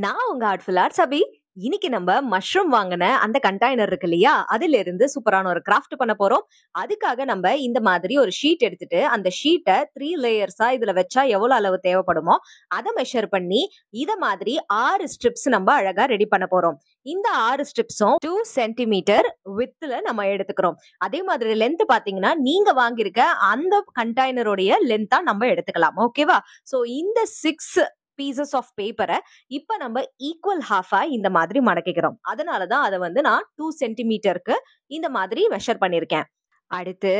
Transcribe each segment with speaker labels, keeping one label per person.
Speaker 1: நான் உங்க artful arts அபி. இன்னைக்கு நம்ம மஷ்ரூம் வாங்கின அந்த கண்டெய்னர் இருக்கு இல்லையா, அதுல இருந்து சூப்பரான ஒரு கிராஃப்ட் பண்ண போறோம். அதுக்காக நம்ம இந்த மாதிரி ஒரு ஷீட் எடுத்துட்டு அந்த ஷீட்டை 3 லேயர்ஸா இதுல வச்சா எவ்வளவு அளவு தேவைப்படுமோ அதை மெஷர் பண்ணி இத மாதிரி 6 ஸ்ட்ரிப்ஸ் நம்ம அழகா ரெடி பண்ண போறோம். இந்த 6 ஸ்ட்ரிப்ஸும் 2 சென்டிமீட்டர் வித்ல நம்ம எடுத்துக்கிறோம். அதே மாதிரி லென்த் பாத்தீங்கன்னா நீங்க வாங்கியிருக்க அந்த கண்டெய்னருடைய லென்த்தா நம்ம எடுத்துக்கலாம். ஓகேவா? சோ இந்த 6 பீசஸ் ஆஃப் பேப்பரை இப்ப நம்ம ஈக்குவல் ஹாஃபா இந்த மாதிரி மடக்கிக்கிறோம். அதனாலதான் அதை வந்து நான் 2 சென்டிமீட்டருக்கு இந்த மாதிரி மெஷர் பண்ணிருக்கேன். அடுத்து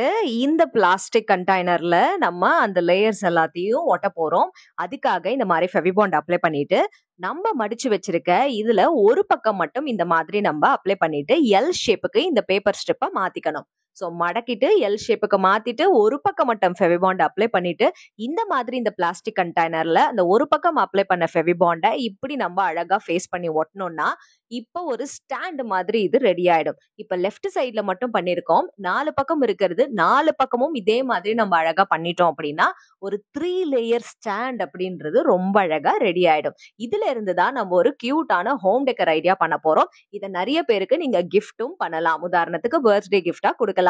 Speaker 1: இந்த பிளாஸ்டிக் கண்டெய்னர்ல நம்ம அந்த லேயர்ஸ் எல்லாத்தையும் ஒட்ட போறோம். அதுக்காக இந்த மாதிரி ஃபெவிபாண்ட் அப்ளை பண்ணிட்டு நம்ம மடிச்சு வச்சிருக்க இதுல ஒரு பக்கம் மட்டும் இந்த மாதிரி நம்ம அப்ளை பண்ணிட்டு எல் ஷேப்புக்கு இந்த பேப்பர் ஸ்ட்ரிப்பை மாத்திக்கணும். ஸோ மடக்கிட்டு எல் ஷேப்புக்கு மாத்திட்டு ஒரு பக்கம் மட்டும் ஃபெவிபாண்ட் அப்ளை பண்ணிட்டு இந்த மாதிரி இந்த பிளாஸ்டிக் கண்டெய்னர்ல அந்த ஒரு பக்கம் அப்ளை பண்ண ஃபெவிபாண்டை இப்படி நம்ம அழகா ஃபேஸ் பண்ணி ஒட்டணும்னா இப்போ ஒரு ஸ்டாண்ட் மாதிரி இது ரெடி ஆயிடும். இப்ப லெஃப்ட் சைட்ல மட்டும் பண்ணிருக்கோம். 4 பக்கம் இருக்கிறது 4 பக்கமும் இதே மாதிரி நம்ம அழகா பண்ணிட்டோம் அப்படின்னா ஒரு 3 லேயர் ஸ்டாண்ட் அப்படின்றது ரொம்ப அழகா ரெடி ஆயிடும். இதுல இருந்து தான் நம்ம ஒரு கியூட்டான ஹோம் டெக்கர் ஐடியா பண்ண போறோம். இதை நிறைய பேருக்கு நீங்க கிஃப்டும் பண்ணலாம். உதாரணத்துக்கு பர்த்டே கிஃப்டா கொடுக்கலாம்.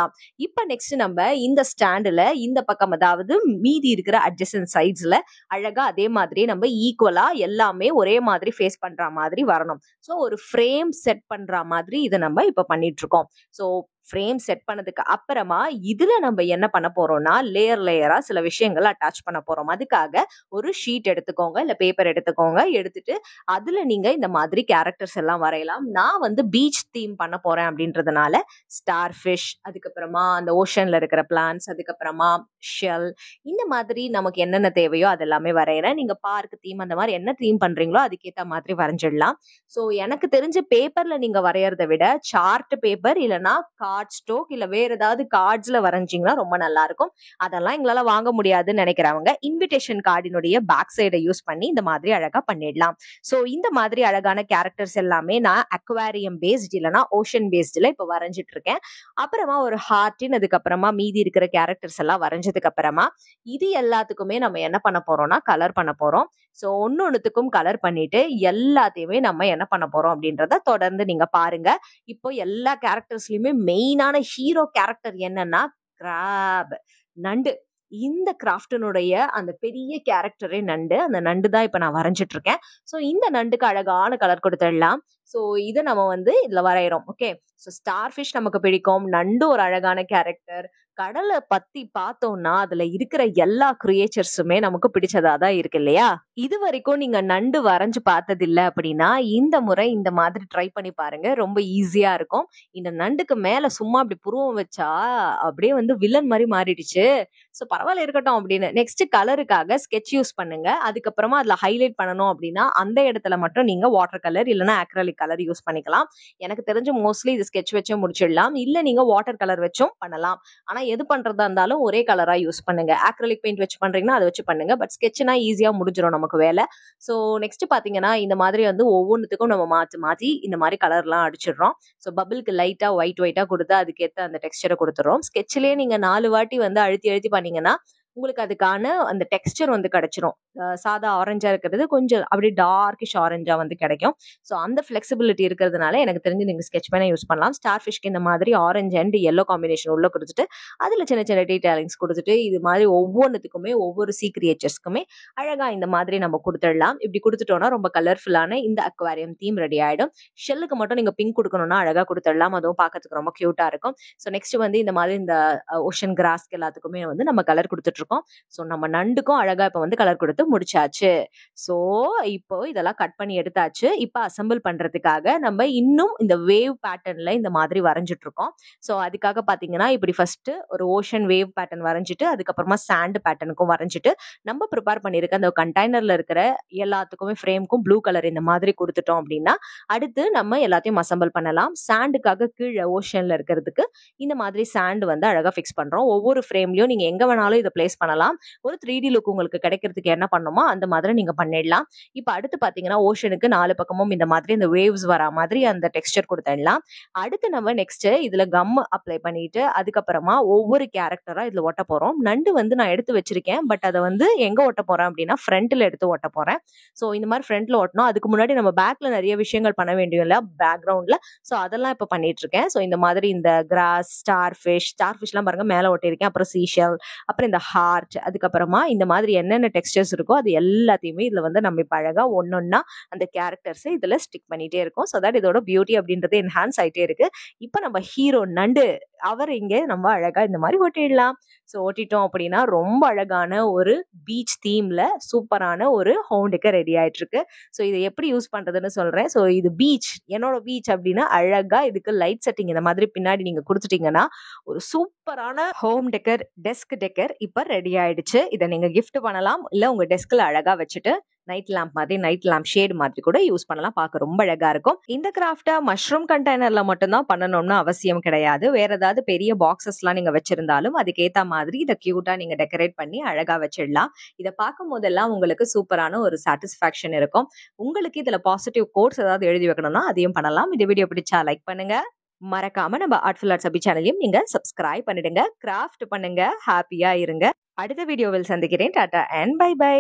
Speaker 1: இப்ப நெக்ஸ்ட் நம்ம இந்த ஸ்டாண்டுல இந்த பக்கம் அதாவது மீதி இருக்கிற அட்ஜசன்ட் சைட்ஸ்ல அழகா அதே மாதிரி நம்ம ஈக்குவலா எல்லாமே ஒரே மாதிரி ஃபேஸ் பண்ற மாதிரி வரணும். ஸோ ஒரு ஃப்ரேம் செட் பண்ற மாதிரி இதை நம்ம இப்ப பண்ணிட்டு இருக்கோம். ஸோ ஃப்ரேம் செட் பண்ணதுக்கு அப்புறமா இதுல நம்ம என்ன பண்ண போறோம்னா லேயர் லேயரா சில விஷயங்கள் அட்டாச் பண்ண போறோம். அதுக்காக ஒரு ஷீட் எடுத்துக்கோங்க, இல்ல பேப்பர் எடுத்துக்கோங்க. எடுத்துட்டு அதுல நீங்க இந்த மாதிரி கேரக்டர்ஸ் எல்லாம் வரையலாம். நான் வந்து பீச் தீம் பண்ண போறேன் அப்படின்றதுனால ஸ்டார் ஃபிஷ், அதுக்கப்புறமா அந்த ஓஷன்ல இருக்கிற பிளான்ஸ், அதுக்கப்புறமா ஷெல், இந்த மாதிரி நமக்கு என்னென்ன தேவையோ அது எல்லாமே வரைகிறேன். நீங்க பார்க் தீம் அந்த மாதிரி என்ன தீம் பண்றீங்களோ அதுக்கேற்ற மாதிரி வரைஞ்சிடலாம். ஸோ எனக்கு தெரிஞ்ச பேப்பர்ல நீங்க வரையறத விட சார்ட் பேப்பர் இல்லைன்னா கார்ட் ஸ்டோக் இல்ல வேற ஏதாவது கார்ட்ஸ்ல வரைஞ்சிங்கன்னா ரொம்ப நல்லா இருக்கும். அதெல்லாம் எங்களால வாங்க முடியாதுன்னு நினைக்கிறவங்க இன்விடேஷன் கார்டினுடைய பேக் சைடை யூஸ் பண்ணி இந்த மாதிரி அழகா பண்ணிடலாம். ஸோ இந்த மாதிரி அழகான கேரக்டர்ஸ் எல்லாமே நான் அக்வாரியம் பேஸ்ட் இல்லைன்னா ஓஷன் பேஸ்ட்ல இப்ப வரைஞ்சிட்டு இருக்கேன். அப்புறமா ஒரு ஹார்டின், அதுக்கப்புறமா மீதி இருக்கிற கேரக்டர்ஸ் எல்லாம் வரைஞ்சதுக்கு அப்புறமா இது எல்லாத்துக்குமே நம்ம என்ன பண்ண போறோம்னா கலர் பண்ண போறோம். ஸோ ஒன்னொன்னுத்துக்கும் கலர் பண்ணிட்டு எல்லாத்தையுமே நம்ம என்ன பண்ண போறோம் அப்படின்றத தொடர்ந்து நீங்க பாருங்க. இப்போ எல்லா கேரக்டர்ஸ்லயுமே மெயினான ஹீரோ கேரக்டர் என்னன்னா கிராப், நண்டு. இந்த கிராஃப்டினுடைய அந்த பெரிய கேரக்டரே நண்டு. அந்த நண்டு தான் இப்ப நான் வரைஞ்சிட்டு இருக்கேன். ஸோ இந்த நண்டுக்கு அழகான கலர் கொடுத்துடலாம். ஸோ இதை நம்ம வந்து இதுல வரைகிறோம். ஓகே, ஸோ ஸ்டார் ஃபிஷ் நமக்கு பிடிக்கும், நண்டு ஒரு அழகான கேரக்டர். கடலை பத்தி பார்த்தோம்னா அதுல இருக்கிற எல்லா கிரியேச்சர்ஸுமே நமக்கு பிடிச்சதா தான் இருக்கு இல்லையா? இது வரைக்கும் நீங்க நண்டு வரைஞ்சு பார்த்தது இல்லை அப்படின்னா இந்த முறை இந்த மாதிரி ட்ரை பண்ணி பாருங்க. ரொம்ப ஈஸியா இருக்கும். இந்த நண்டுக்கு மேல சும்மா அப்படி புருவம் வச்சா அப்படியே வந்து வில்லன் மாதிரி மாறிடுச்சு. ஸோ பரவாயில்ல இருக்கட்டும் அப்படின்னு. நெக்ஸ்ட் கலருக்காக ஸ்கெட்ச் யூஸ் பண்ணுங்க. அதுக்கப்புறமா அதுல ஹைலைட் பண்ணணும் அப்படின்னா அந்த இடத்துல மட்டும் நீங்க வாட்டர் கலர் இல்லைன்னா அக்ரலிக் கலர் யூஸ் பண்ணிக்கலாம். எனக்கு தெரிஞ்சு மோஸ்ட்லி இது ஸ்கெட்ச் வச்சே முடிச்சிடலாம். இல்ல நீங்க வாட்டர் கலர் வச்சும் பண்ணலாம். ஆனா எது பண்றதா இருந்தாலும் ஒரே கலரா யூஸ் பண்ணுங்க. அக்ரலிக் பெயிண்ட் வச்சு பண்றீங்கன்னா அதை வச்சு பண்ணுங்க. பட் ஸ்கெட்ச்னா ஈஸியா முடிஞ்சிடும் நமக்கு வேலை. ஸோ நெக்ஸ்ட் பாத்தீங்கன்னா இந்த மாதிரி வந்து ஒவ்வொன்றுத்துக்கும் நம்ம மாத்தி மாத்தி இந்த மாதிரி கலர்லாம் அடிச்சிடுறோம். ஸோ பபிளுக்கு லைட்டா ஒயிட்டா கொடுத்து அதுக்கேற்ற அந்த டெக்ஸ்டரை கொடுத்துறோம். ஸ்கெட்ச்லயே நீங்க 4 வாட்டி வந்து அழுத்தி அழுத்தி பண்ணீங்கன்னா உங்களுக்கு அதுக்கான அந்த டெக்ஸ்டர் வந்து கிடைச்சிரும். சாதா ஆரஞ்சா இருக்கிறது கொஞ்சம் அப்படி டார்க்கிஷ் ஆரஞ்சா வந்து கிடைக்கும். ஸோ அந்த ஃபிளெக்சிபிலிட்டி இருக்கிறதுனால எனக்கு தெரிஞ்சு நீங்க ஸ்கெட்ச் பண்ண யூஸ் பண்ணலாம். ஸ்டார் ஃபிஷ்க்கு இந்த மாதிரி ஆரஞ்ச் அண்ட் எல்லோ காம்பினேஷன் உள்ள கொடுத்துட்டு அதுல சின்ன சின்ன டீடைலிங்ஸ் கொடுத்துட்டு இது மாதிரி ஒவ்வொன்றுத்துக்குமே ஒவ்வொரு சீ கிரியேச்சர்ஸ்க்குமே அழகா இந்த மாதிரி நம்ம கொடுத்துடலாம். இப்படி கொடுத்துட்டோம்னா ரொம்ப கலர்ஃபுல்லான இந்த அக்வாரியம் தீம் ரெடி ஆயிடும். ஷெல்லுக்கு மட்டும் நீங்க பிங்க் கொடுக்கணும்னா அழகா கொடுத்துடலாம். அதுவும் பார்க்கறதுக்கு ரொம்ப கியூட்டா இருக்கும். ஸோ நெக்ஸ்ட் வந்து இந்த மாதிரி இந்த ஓஷன் கிராஸ்க்கு எல்லாத்துக்குமே வந்து நம்ம கலர் கொடுத்துட்டு இருக்கோம். ஸோ நம்ம நண்டுக்கும் அழகா இப்ப வந்து கலர் கொடுத்து முடிச்சாச்சு. ஸோ இப்போ இதெல்லாம் கட் பண்ணி எடுத்தாச்சு. இப்போ அசெம்பிள் பண்றதுக்காக நம்ம இன்னும் இந்த வேவ் பேட்டர்ன்ல இந்த மாதிரி வரைஞ்சிட்டு இருக்கோம். ஸோ அதுக்காக பாத்தீங்கன்னா இப்படி ஃபர்ஸ்ட் ஒரு ஓஷன் வேவ் பேட்டர்ன் வரைஞ்சிட்டு அதுக்கப்புறமா சாண்ட் பேட்டர்னுக்கும் வரைஞ்சிட்டு நம்ம ப்ரிப்பேர் பண்ணிருக்க அந்த கண்டெய்னர்ல இருக்கிற எல்லாத்துக்குமே ஃப்ரேம்க்கும் ப்ளூ கலர் இந்த மாதிரி கொடுத்துட்டோம் அப்படின்னா அடுத்து நம்ம எல்லாத்தையும் அசெம்பிள் பண்ணலாம். சாண்டுக்காக கீழே ஓஷன்ல இருக்கிறதுக்கு இந்த மாதிரி சாண்ட் வந்து அழகா ஃபிக்ஸ் பண்றோம். ஒவ்வொரு ஃப்ரேம்லயும் நீங்க எங்க வேணாலும் இதை பிளேஸ் கஸ்டமைஸ் பண்ணலாம். ஒரு 3D லுக் உங்களுக்கு கிடைக்கிறதுக்கு என்ன பண்ணுமோ அந்த மாதிரி நீங்க பண்ணிடலாம். இப்ப அடுத்து பாத்தீங்கன்னா ஓஷனுக்கு 4 பக்கமும் இந்த மாதிரி இந்த வேவ்ஸ் வரா மாதிரி அந்த டெக்ஸ்சர் கொடுத்துடலாம். அடுத்து நம்ம நெக்ஸ்ட் இதுல கம் அப்ளை பண்ணிட்டு அதுக்கப்புறமா ஒவ்வொரு கேரக்டரா இதுல ஒட்ட போறோம். நண்டு வந்து நான் எடுத்து வச்சிருக்கேன். பட் அதை வந்து எங்க ஒட்ட போறேன் அப்படின்னா ஃப்ரண்ட்ல எடுத்து ஒட்ட போறேன். ஸோ இந்த மாதிரி ஃப்ரண்ட்ல ஒட்டணும். அதுக்கு முன்னாடி நம்ம பேக்ல நிறைய விஷயங்கள் பண்ண வேண்டியும் இல்ல பேக்ரவுண்ட்ல. ஸோ அதெல்லாம் இப்ப பண்ணிட்டு இருக்கேன். ஸோ இந்த மாதிரி இந்த கிராஸ், ஸ்டார் ஃபிஷ்லாம் பாருங்க மேல ஒட்டியிருக்கேன். அப்புறம் சீஷல், அப்புறம் இந்த ஹார்ட், அதுக்கப்புறமா இந்த மாதிரி என்னென்ன டெக்ஸ்டர்ஸ் இருக்கோ அது எல்லாத்தையுமே இதுல வந்து நம்ம இப்ப அழகா ஒன்னொன்னா அந்த கேரக்டர்ஸ் இதுல ஸ்டிக் பண்ணிட்டே இருக்கோம். ஸோ தட் இதோட பியூட்டி அப்படின்றது என்ஹான்ஸ் ஆயிட்டே இருக்கு. இப்ப நம்ம ஹீரோ நண்டு அவர் இங்க நம்ம அழகா இந்த மாதிரி ஒட்டிடலாம். ஸோ ஓட்டிட்டோம் அப்படின்னா ரொம்ப அழகான ஒரு பீச் தீம்ல சூப்பரான ஒரு ஹோம் டெக்கர் ரெடி ஆயிட்டு இருக்கு. ஸோ இதை எப்படி யூஸ் பண்றதுன்னு சொல்றேன். ஸோ இது பீச், என்னோட பீச் அப்படின்னா அழகா இதுக்கு லைட் செட்டிங் இந்த மாதிரி பின்னாடி நீங்க கொடுத்துட்டீங்கன்னா ஒரு சூப்பரான ஹோம் டெக்கர், டெஸ்க் டெக்கர் இப்ப ரெடி ஆயிடுச்சு. இதை நீங்க கிஃப்ட் பண்ணலாம், இல்ல உங்க டெஸ்க்ல அழகா வச்சுட்டு நைட் லேம்ப் ஷேட் மாதிரி கூட யூஸ் பண்ணலாம். பார்க்க ரொம்ப அழகா இருக்கும். இந்த கிராஃப்டை மஷ்ரூம் கண்டெய்னர்ல மட்டும்தான் பண்ணணும்னு அவசியம் கிடையாது. வேற ஏதாவது பெரிய பாக்ஸஸ் எல்லாம் நீங்க வச்சிருந்தாலும் அதுக்கேத்த மாதிரி இதை கியூட்டா நீங்க டெக்கரேட் பண்ணி அழகா வச்சிடலாம். இதை பார்க்கும் போதெல்லாம் உங்களுக்கு சூப்பரான ஒரு சாட்டிஸ்பாக்சன் இருக்கும். உங்களுக்கு இதுல பாசிட்டிவ் கோட்ஸ் ஏதாவது எழுதி வைக்கணும்னா அதையும் பண்ணலாம். இந்த வீடியோ பிடிச்சா லைக் பண்ணுங்க. மறக்காம நம்ம ஆர்ட்ஃபுல் ஆர்ட்ஸ் அபி சேனலையும் நீங்க சப்ஸ்கிரைப் பண்ணிடுங்க. கிராஃப்ட் பண்ணுங்க, ஹாப்பியா இருங்க. அடுத்த வீடியோவில் சந்திக்கிறேன். Tata and bye by.